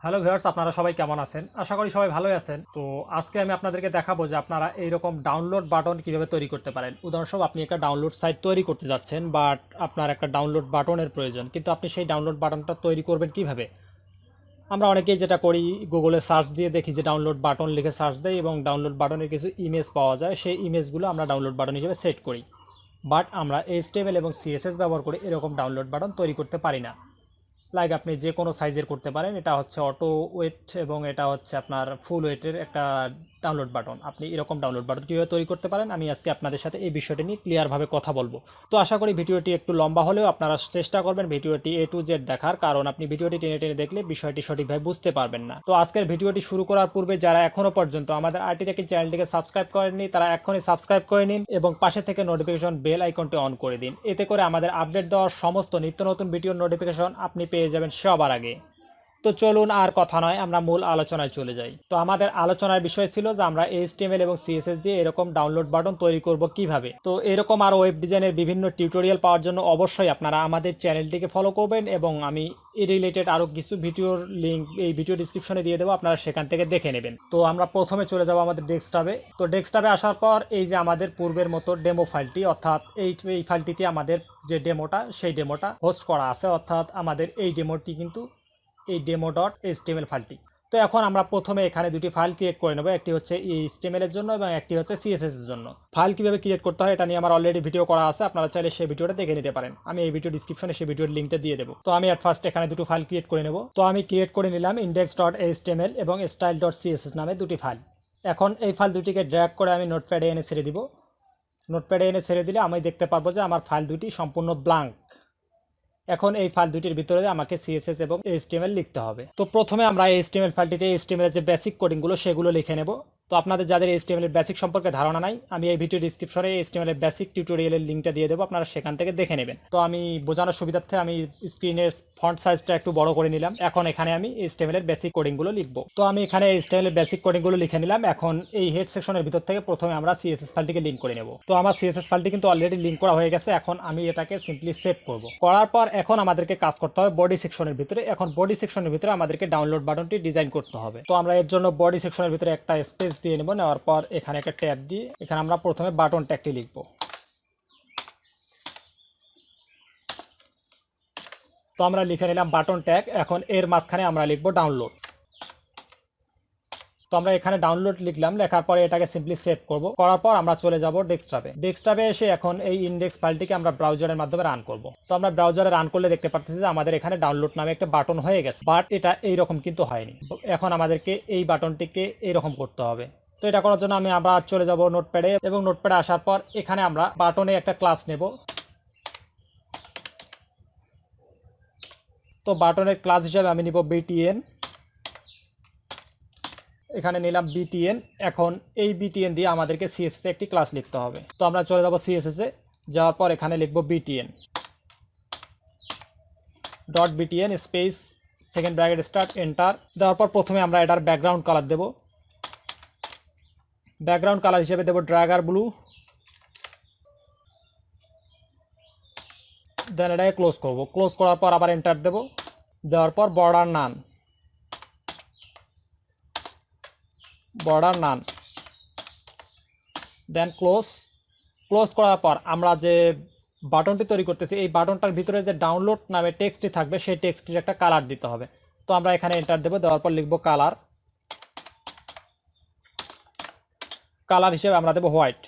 Hello viewers, আপনারা সবাই কেমন আছেন? আশা করি সবাই ভালোই আছেন। তো আজকে আমি আপনাদেরকে দেখাবো যে আপনারা এইরকম ডাউনলোড বাটন কিভাবে তৈরি করতে পারেন। উদাহরণস্বরূপ আপনি একটা ডাউনলোড সাইট তৈরি করতে যাচ্ছেন, বাট আপনার একটা ডাউনলোড বাটনের প্রয়োজন, কিন্তু আপনি সেই ডাউনলোড বাটনটা তৈরি করবেন কিভাবে? আমরা অনেকেই যেটা করি, গুগলে সার্চ দিয়ে দেখি যে ডাউনলোড বাটন লিখে সার্চ দেয় এবং ডাউনলোড বাটনের কিছু ইমেজ পাওয়া যায়, সেই ইমেজগুলো আমরা ডাউনলোড বাটন হিসেবে সেট করি। বাট আমরা HTML এবং CSS ব্যবহার করে এরকম ডাউনলোড বাটন তৈরি করতে পারি না। লাইক আপনি যে কোনো সাইজের করতে পারেন, এটা হচ্ছে অটো ওয়েট এবং এটা হচ্ছে আপনার ফুল ওয়েটের একটা ডাউনলোড বাটন। আপনি এরকম ডাউনলোড বাটন কীভাবে তৈরি করতে পারেন, আমি আজকে আপনাদের সাথে এই বিষয়টি নিয়ে ক্লিয়ারভাবে কথা বলবো। তো আশা করি ভিডিওটি একটু লম্বা হলেও আপনারা চেষ্টা করবেন ভিডিওটি A to Z দেখার, কারণ আপনি ভিডিওটি টেনে টেনে দেখলে বিষয়টি সঠিকভাবে বুঝতে পারবেন না। তো আজকের ভিডিওটি শুরু করার পূর্বে যারা এখনও পর্যন্ত আমাদের আরটি রেকিং চ্যানেলটিকে সাবস্ক্রাইব করেননি, তারা এখনই সাবস্ক্রাইব করে নিন এবং পাশে থেকে নোটিফিকেশন বেল আইকনটি অন করে দিন। এতে করে আমাদের আপডেট দেওয়ার সমস্ত নিত্য নতুন ভিডিওর নোটিফিকেশন আপনি পেয়ে যাবেন সবার আগে। তো চলুন আর কথা নয়, আমরা মূল আলোচনায় চলে যাই। তো আমাদের আলোচনার বিষয় ছিল যে আমরা HTML এবং CSS দিয়ে এরকম ডাউনলোড বাটন তৈরি করব কিভাবে। তো এরকম আর ওয়েব ডিজাইনের বিভিন্ন টিউটোরিয়াল পাওয়ার জন্য অবশ্যই আপনারা আমাদের চ্যানেলটিকে ফলো করবেন এবং আমি এই রিলেটেড আরও কিছু ভিডিওর লিঙ্ক এই ভিডিও ডিসক্রিপশনে দিয়ে দেবো, আপনারা সেখান থেকে দেখে নেবেন। তো আমরা প্রথমে চলে যাব আমাদের ডেস্কটপে। তো ডেস্কটপে আসার পর এই যে আমাদের পূর্বের মতো ডেমো ফাইলটি, অর্থাৎ এই ফাইলটিতে আমাদের যে ডেমোটা সেই ডেমোটা হোস্ট করা আছে, অর্থাৎ আমাদের এই ডেমোটি কিন্তু এই demo.html ফাইলটি। তো এখন আমরা প্রথমে এখানে দুটি ফাইল ক্রিয়েট করে নেব, একটি হচ্ছে HTML এর জন্য এবং একটি হচ্ছে CSS এর জন্য। ফাইল কিভাবে ক্রিয়েট করতে হয় এটা নিয়ে আমার অলরেডি ভিডিও করা আছে, আপনারা চাইলে সেই ভিডিওটা দেখে নিতে পারেন। আমি এই ভিডিও ডিসক্রিপশনে সেই ভিডিওর লিঙ্কটা দিয়ে দেবো। তো আমি এট ফার্স্ট এখানে দুটো ফাইল ক্রিয়েট করে নেব। তো আমি ক্রিয়েট করে নিলাম index.html এবং style.css নামে দুটি ফাইল। এখন এই ফাইল দুটিকে ড্র্যাগ করে আমি নোটপ্যাডে এনে ছেড়ে দিব। নোটপ্যাডে এনে ছেড়ে দিলে আমি দেখতে পারবো যে আমার ফাইল দুটি সম্পূর্ণ ব্ল্যাঙ্ক। এখন এই ফাইল দুটির ভিতরে আমাকে CSS এবং HTML লিখতে হবে। তো প্রথমে আমরা HTML ফাইলটিতে HTML এর যে বেসিক কোডিংগুলো সেগুলো লিখে নেব। তো আপনাদের যাদের HTML এর বেসিক সম্পর্কে ধারণা নাই, আমি এই ভিডিও ডিসক্রিপশনে HTML এর বেসিক টিউটোরিয়ালের লিঙ্কটা দিয়ে দেবো, আপনারা সেখান থেকে দেখে নেবেন। তো আমি বোঝানোর সুবিধার্থে আমি স্ক্রিনের ফন্ট সাইজটা একটু বড় করে নিলাম। এখন এখানে আমি HTML এর বেসিক কোডিংগুলো লিখবো। তো আমি এখানে HTML এর বেসিক কোডিংগুলো লিখে নিলাম। এখন এই হেড সেকশনের ভিতর থেকে প্রথমে আমরা CSS ফাইলটিকে লিঙ্ক করে নেব। তো আমার CSS ফাইলটি কিন্তু অলরেডি লিঙ্ক করা হয়ে গেছে। এখন আমি এটাকে সিম্পলি সেভ করব। করার পর এখন আমাদেরকে কাজ করতে হবে বডি সেকশনের ভিতরে। এখন বডি সেকশনের ভিতরে আমাদেরকে ডাউনলোড বাটনটি ডিজাইন করতে হবে। তো আমরা এর জন্য বডি সেকশনের ভিতরে একটা স্পেস দিয়ে নেব। নেওয়ার পর এখানে একটা ট্যাব দিয়ে এখানে আমরা প্রথমে বাটন ট্যাগটি লিখব। তো আমরা লিখে নিলাম বাটন ট্যাগ। এখন এর মাঝখানে আমরা লিখব ডাউনলোড। তো আমরা এখানে ডাউনলোড লিখলাম, লেখার পরে এটাকে সিম্পলি সেভ করব। করার পর আমরা চলে যাব ডেস্কটপে। ডেস্কটপে এসে এখন এই ইন্ডেক্স ফাইলটিকে আমরা ব্রাউজারের মাধ্যমে রান করব। তো আমরা ব্রাউজারে রান করলে দেখতে পাচ্ছি যে আমাদের এখানে ডাউনলোড নামে একটা বাটন হয়ে গেছে, বাট এটা এইরকম কিন্তু হয়নি। এখন আমাদেরকে এই বাটনটিকে এইরকম করতে হবে। তো এটা করার জন্য আমি আবার চলে যাব নোটপ্যাডে এবং নোটপ্যাডে আসার পর এখানে আমরা বাটনে একটা ক্লাস নেব। তো বাটনের ক্লাস হিসাবে আমি নিব BTN। এখানে নিলাম BTN। এখন এই BTN দিয়ে আমাদেরকে CSS একটি ক্লাস লিখতে হবে। তো আমরা চলে যাব CSS এ, যাওয়ার পর এখানে লিখব BTN dot BTN space second bracket start enter দেওয়ার পর প্রথমে আমরা এটার ব্যাকগ্রাউন্ড কালার দেব। ব্যাকগ্রাউন্ড কালার হিসেবে দেব ড্রাগার ব্লু। দেন এটাকে ক্লোজ করব। ক্লোজ করার পর আবার এন্টার দেব। দেওয়ার পর বর্ডার নান দেন ক্লোজ করার পর আমরা যে বাটনটি তৈরি করতেছি এই বাটনটার ভিতরে যে ডাউনলোড নামে টেক্সটটি থাকবে সেই টেক্সটটির একটা কালার দিতে হবে। তো আমরা এখানে এন্টার দেব। দেওয়ার পর লিখব কালার হিসেবে আমরা দেব হোয়াইট।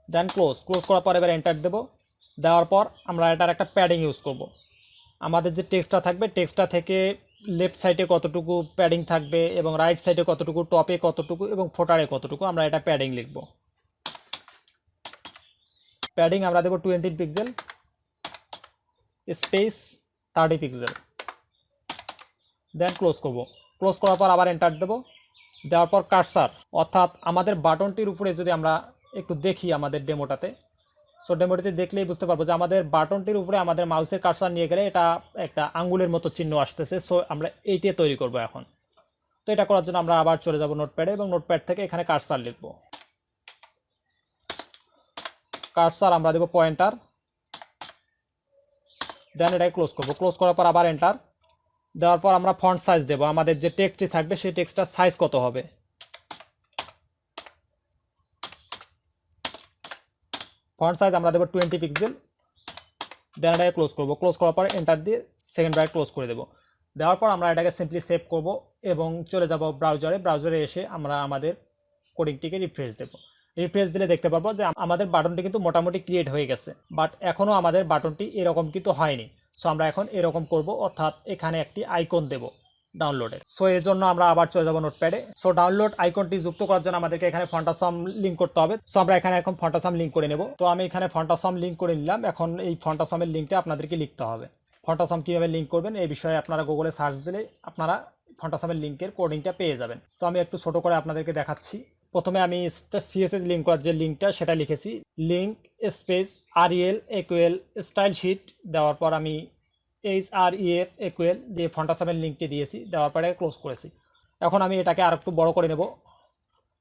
দেন ক্লোজ করার পর এবার এন্টার দেব। দেওয়ার পর আমরা এটার একটা প্যাডিং ইউজ করব। আমাদের যে টেক্সটটা থাকবে টেক্সটটা থেকে লেফট সাইডে কতটুকু প্যাডিং থাকবে এবং রাইট সাইডে কতটুকু, টপে কতটুকু এবং ফোটারে কতটুকু, আমরা এটা প্যাডিং লিখব। প্যাডিং আমরা দেব 20 পিক্সেল স্পেস 30 পিক্সেল। দেন ক্লোজ করব। ক্লোজ করার পর আবার এন্টার দেব। দেওয়ার পর কার্সার, অর্থাৎ আমাদের বাটনটির উপরে যদি আমরা একটু দেখি আমাদের ডেমোটাতে, সো ডেমোটিতে দেখলেই বুঝতে পারবো যে আমাদের বাটনটির উপরে আমাদের মাউসের কার্সার নিয়ে গেলে এটা একটা আঙ্গুলের মতো চিহ্ন আসতেছে। সো আমরা এইটা তৈরি করব এখন। তো এটা করার জন্য আমরা আবার চলে যাব নোটপ্যাডে এবং নোটপ্যাড থেকে এখানে কার্সার লিখব। কার্সার আমরা দেব পয়েন্টার। দেন এটাকে ক্লোজ করব। ক্লোজ করার পর আবার এন্টার। দেওয়ার পর আমরা ফন্ট সাইজ দেব, আমাদের যে টেক্সটটি থাকবে সেই টেক্সটটার সাইজ কত হবে। ফন্ট সাইজ আমরা দেবো 20 পিক্সেল। দেন এটাকে ক্লোজ করবো, ক্লোজ করার পর এন্টার দিয়ে সেকেন্ড ব্র্যাকেট ক্লোজ করে দেবো। দেওয়ার পর আমরা এটাকে সিম্পলি সেভ করব এবং চলে যাব ব্রাউজারে এসে আমরা আমাদের কোডিংটিকে রিফ্রেশ দেব। রিফ্রেশ দিলে দেখতে পারবো যে আমাদের বাটনটি কিন্তু মোটামুটি ক্রিয়েট হয়ে গেছে, বাট এখনও আমাদের বাটনটি এরকম কিন্তু হয়নি। সো আমরা এখন এরকম করব, অর্থাৎ এখানে একটি আইকন দেব ডাউনলোডের। সো এর জন্য আমরা আবার চলে যাব নোটপ্যাডে। সো ডাউনলোড আইকনটি যুক্ত করার জন্য আমাদেরকে এখানে ফন্টাসম লিঙ্ক করতে হবে। সো আমরা এখানে এখন ফন্টাসম লিঙ্ক করে নেব। তো আমি এখানে ফন্টাসম লিঙ্ক করে নিলাম। এখন এই ফন্টাসমের লিঙ্কটা আপনাদেরকে লিখতে হবে। ফন্টাসম কীভাবে লিঙ্ক করবেন এই বিষয়ে আপনারা গুগলে সার্চ দিলে আপনারা ফন্টাসমের লিঙ্কের কোডিংটা পেয়ে যাবেন। তো আমি একটু ছোটো করে আপনাদেরকে দেখাচ্ছি। প্রথমে আমি সিএসএস লিঙ্ক করার যে লিঙ্কটা সেটা লিখেছি, link space REL equal style sheet, দেওয়ার পর আমি HREF ইকুয়াল যে ফন্টাসমের লিঙ্কটি দিয়েছি, দেওয়ার পরে ক্লোজ করেছি। এখন আমি এটাকে আর একটু বড় করে নেব,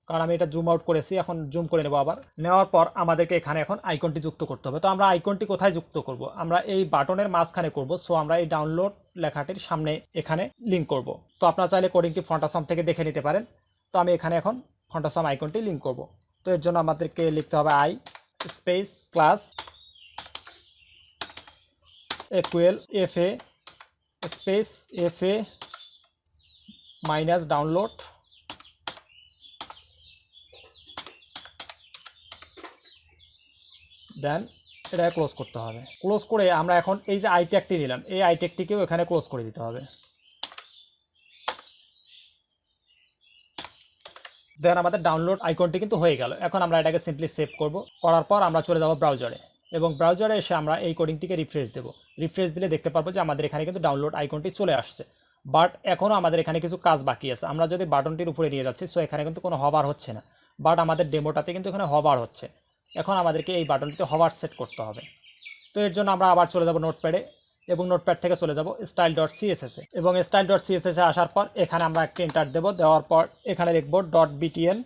কারণ আমি এটা জুম আউট করেছি, এখন জুম করে নেব আবার। নেওয়ার পর আমাদেরকে এখানে এখন আইকনটি যুক্ত করতে হবে। তো আমরা আইকনটি কোথায় যুক্ত করব? আমরা এই বাটনের মাঝখানে করব। সো আমরা এই ডাউনলোড লেখাটির সামনে এখানে লিঙ্ক করব। তো আপনারা চাইলে কোডিংটি ফন্টাসম থেকে দেখে নিতে পারেন। তো আমি এখানে এখন ফন্টাসম আইকনটি লিঙ্ক করব। তো এর জন্য আমাদেরকে লিখতে হবে I space class equal FA space FA minus download, then এটা ক্লোজ করতে হবে। ক্লোজ করে আমরা এখন এই যে আই ট্যাগটি নিলাম, এই আই ট্যাগটিকেও এখানে ক্লোজ করে দিতে হবে। দেন আমাদের ডাউনলোড আইকনটি কিন্তু হয়ে গেল। এখন আমরা এটাকে সিম্পলি সেভ করব। করার পর আমরা চলে যাব ব্রাউজারে এবং ব্রাউজারে এসে আমরা এই কোডিংটিকে রিফ্রেশ দেব। রিফ্রেশ দিলে দেখতে পারবো যে আমাদের এখানে কিন্তু ডাউনলোড আইকনটি চলে আসছে, বাট এখনও আমাদের এখানে কিছু কাজ বাকি আছে। আমরা যদি বাটনটির উপরে নিয়ে যাচ্ছি, সো এখানে কিন্তু কোনো হবার হচ্ছে না, বাট আমাদের ডেমোটাতে কিন্তু এখানে হবার হচ্ছে। এখন আমাদেরকে এই বাটনটিতে হবার সেট করতে হবে। তো এর জন্য আমরা আবার চলে যাব নোটপ্যাডে এবং নোটপ্যাড থেকে চলে যাব style.css এবং style.css আসার পর এখানে আমরা একটা এন্টার দেব। দেওয়ার পর এখানে লিখব .btn,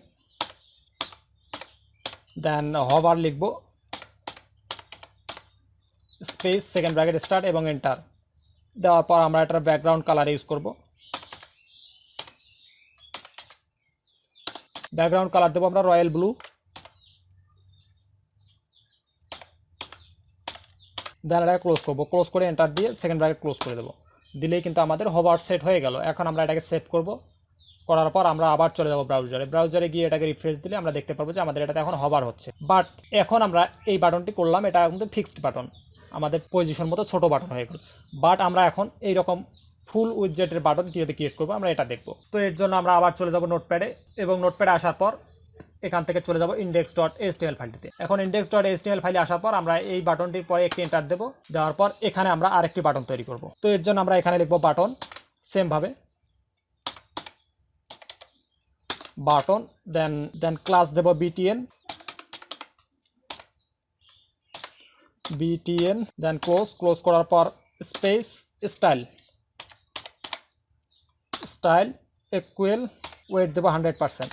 দেন হবার লিখব স্পেস সেকেন্ড ব্র্যাকেট স্টার্ট এবং এন্টার। দেওয়ার পর আমরা এটার ব্যাকগ্রাউন্ড কালার ইউজ করব। ব্যাকগ্রাউন্ড কালার দেবো আমরা রয়্যাল ব্লু। দেন এটা ক্লোজ করবো, ক্লোজ করে এন্টার দিয়ে সেকেন্ড ব্র্যাকেট ক্লোজ করে দেবো। দিলেই কিন্তু আমাদের হবার সেট হয়ে গেল। এখন আমরা এটাকে সেভ করব। করার পর আমরা আবার চলে যাব ব্রাউজারে গিয়ে এটাকে রিফ্রেশ দিলে আমরা দেখতে পাবো যে আমাদের এটাতে এখন হবার হচ্ছে। বাট এখন আমরা এই বাটনটি করলাম, এটা কিন্তু ফিক্সড বাটন, আমাদের পজিশন মতো ছোটো বাটন হয়ে গেল। বাট আমরা এখন এইরকম ফুল উইডজেটের বাটন কীভাবে ক্রিয়েট করবো আমরা এটা দেখবো। তো এর জন্য আমরা আবার চলে যাব নোটপ্যাডে এবং নোটপ্যাডে আসার পর এখান থেকে চলে যাব index.html ফাইলটিতে। এখন index.html ফাইলে আসার পর আমরা এই বাটনটির পরে একটি এন্টার দেবো। দেওয়ার পর এখানে আমরা আরেকটি বাটন তৈরি করব। তো এর জন্য আমরা এখানে লিখব বাটন, সেমভাবে বাটন, দেন ক্লাস দেব btn, দেন ক্লোজ করার পর স্পেস স্টাইল ইকুয়াল ওয়েট দেব 100%,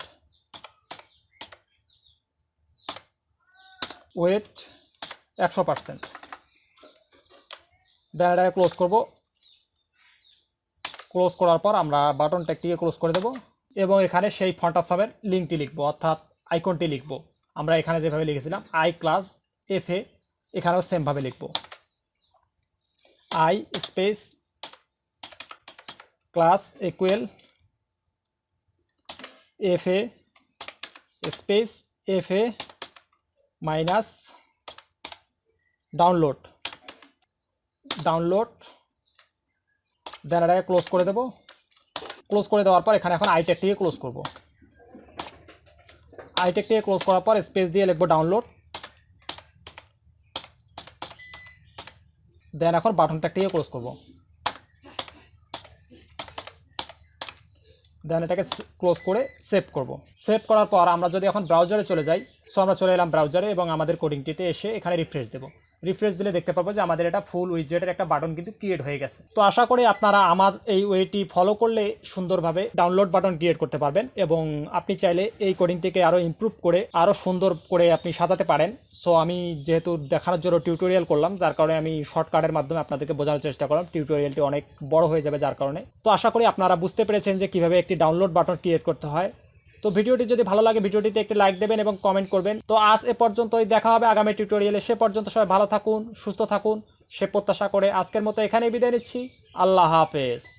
ওয়েট 100%। দেন এটাকে ক্লোজ করব। ক্লোজ করার পর আমরা বাটন ট্যাগটিকে ক্লোজ করে দেব এবং এখানে সেই ফন্টাসমের লিঙ্কটি লিখব, অর্থাৎ আইকনটি লিখব। আমরা এখানে যেভাবে লিখেছিলাম আই ক্লাস FA, এখানেও সেমভাবে লিখব I space class equal FA space FA minus download, then এটাকে ক্লোজ করে দেব। ক্লোজ করে দেওয়ার পর এখানে এখন আই ট্যাগটিকে ক্লোজ করব। আই ট্যাগটিকে ক্লোজ করার পর স্পেস দিয়ে লিখব ডাউনলোড, দেন এখন বাটন ট্যাগটিকে ক্লোজ করব। দেন এটাকে ক্লোজ করে সেভ করব। সেভ করার পর আমরা যদি এখন ব্রাউজারে চলে যাই, সো আমরা চলে এলাম ব্রাউজারে এবং আমাদের কোডিংটিতে এসে এখানে রিফ্রেশ দেব। রিফ্রেশ দিলে দেখতে পাবো যে আমাদের এটা ফুল উইজেটের একটা বাটন কিন্তু ক্রিয়েট হয়ে গেছে। তো আশা করি আপনারা আমার এই ওয়েটি ফলো করলে সুন্দরভাবে ডাউনলোড বাটন ক্রিয়েট করতে পারবেন এবং আপনি চাইলে এই কোডিংটিকে আরও ইমপ্রুভ করে আরও সুন্দর করে আপনি সাজাতে পারেন। সো আমি যেহেতু দেখানোর জন্য টিউটোরিয়াল করলাম, যার কারণে আমি শর্টকাটের মাধ্যমে আপনাদেরকে বোঝানোর চেষ্টা করলাম। টিউটোরিয়ালটি অনেক বড় হয়ে যাবে যার কারণে। তো আশা করি আপনারা বুঝতে পেরেছেন যে কীভাবে একটি ডাউনলোড বাটন ক্রিয়েট করতে হয়। তো ভিডিওটি যদি ভালো লাগে ভিডিওটিতে একটি লাইক দেবেন এবং কমেন্ট করবেন। তো আজ এ পর্যন্তই, দেখা হবে আগামী টিউটোরিয়ালে। সে পর্যন্ত সবাই ভালো থাকুন, সুস্থ থাকুন সে প্রত্যাশা করে আজকের মতো এখানেই বিদায় নিচ্ছি। আল্লাহ হাফেজ।